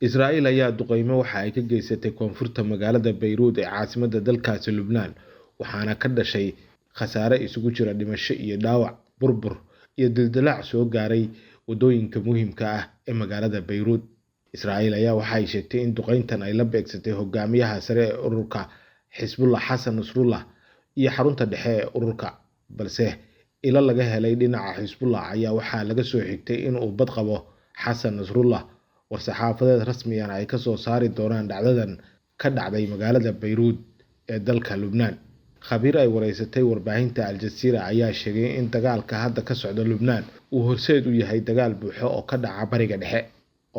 Israa'iil ayaa duqeymo waxa ay ka geysatay koonfurta magaalada Beirut ee caasimadda dalkaasi Lubnaan, waxaana ka dhashay khasaare isugu jira dhimasho iyo dhaawac, burbur iyo dildilaac soo gaaray wadooyinka muhiimka ah ee magaalada Beirut. Israa'iil ayaa waxa ay sheegtay in duqeyntan ay la beegsatay hogaamiyaha sare ee ururka Xisbullah Xasan Nasrullah iyo xarunta dhexe ee ururka, balse ilo laga helay dhinaca Xisbullah ayaa waxaa laga soo xigtay in uu bad qabo Xasan Nasrullah. War-saxaafadeed rasmi ah ay ka soo saari doonaan dhacdadan ka dhacday magaalada Beirut ee dalka Lubnaan. Khabiir ay wareysatay warbaahinta Al Jazeera ayaa sheegay in dagaalka hadda ka socda Lubnaan uu horseed u yahay dagaal buuxo oo ka dhaca bariga dhexe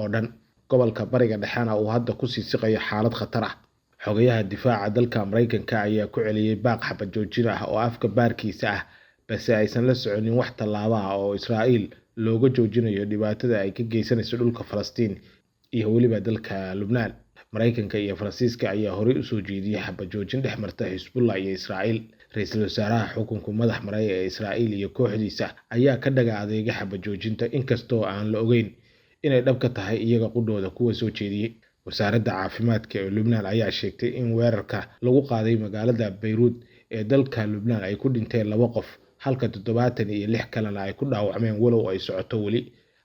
oo dhan. Gobolka bariga dhexena uu hadda ku sii siqayo xaalad khatar ah. Xogayaha difaaca dalka Mareykanka ayaa ku celiyay baaq xabad joojin ah oo afka baarkiisa ah, balse aysan la soconin wax tallaabo ah oo Israa'iil looga joojinayo dhibaatada ay ka geysanayso dhulka Falastiin iyo weliba dalka Lubnaan. Mareykanka iyo Faransiiska ayaa horey u soo jeediyay xabad joojin dhex marta Xisbullah iyo Israa'iil. Ra'iisul wasaaraha xukunka madax maray ee Israa'iil iyo kooxdiisa ayaa ka dhaga adeegay xabad joojinta, inkastoo aan la ogeyn inay dhab ka tahay iyaga qudhooda kuwa soo jeediyay. Wasaaradda caafimaadka ee Lubnaan ayaa sheegtay in weerarka lagu qaaday magaalada Beirut ee dalka Lubnaan ay ku dhinteen 2 qof, halka 76 kalena ay ku dhaawacmeen, walow ay socoto weli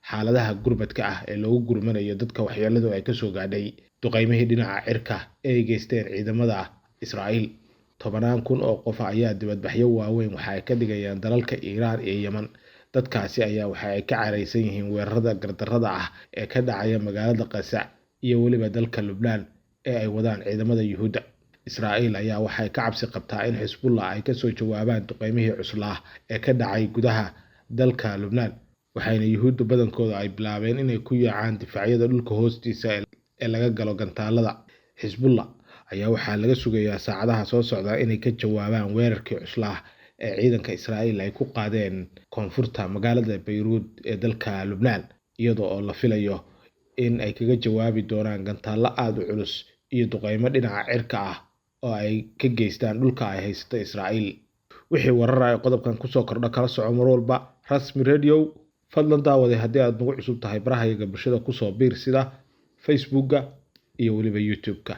xaaladaha gurmadka ah ee lagu gurmanayo dadka waxyeeladu ay ka soo gaadhay duqeymihii dhinaca cirka ee ay geysteen ciidamada Israa'iil. 10,000 oo qof ayaa dibadbaxyo waaweyn waxa ay ka dhigayaan dalalka Iiraan iyo Yemen. Dadkaasi ayaa waxa ay ka careysan yihiin weerarada gardarrada ah ee ka dhacaya magaalada Gaza iyo weliba dalka Lubnaan ee ay wadaan ciidamada Yuhuudda. Israa'iil ayaa waxay ka cabsi qabtaa in Xisbullah ay ka soo jawaabaan duqeymihii cuslaa ee ka dhacay gudaha dalka Lubnaan, waxayna Yuhuuddu badankooda ay bilaabeen inay ku yaacaan difaacyada dhulka hoostiisa ee laga galo gantaalada. Xisbullah ayaa waxaa laga sugayaa saacadaha soo socda inay ka jawaabaan weerarkii cuslaa ee ciidanka Israa'iil ay ku qaadeen koonfurta magaalada Beirut ee dalka Lubnaan, iyadoo oo la filayo in ay kaga jawaabi doonaan gantaalo aad u culus iyo duqeymo dhinaca cirka ah oo ay ka geystaan dhulka ay haysato Israa'iil. Wixii warar ah qodobkan ku soo kordha kala soco mar walba Rasmi Radio. Fadlan daawade haddii aad nagu cusub tahay barahayaga bulshada ku soo biir sida Facebooka iyo weliba YouTube-ka.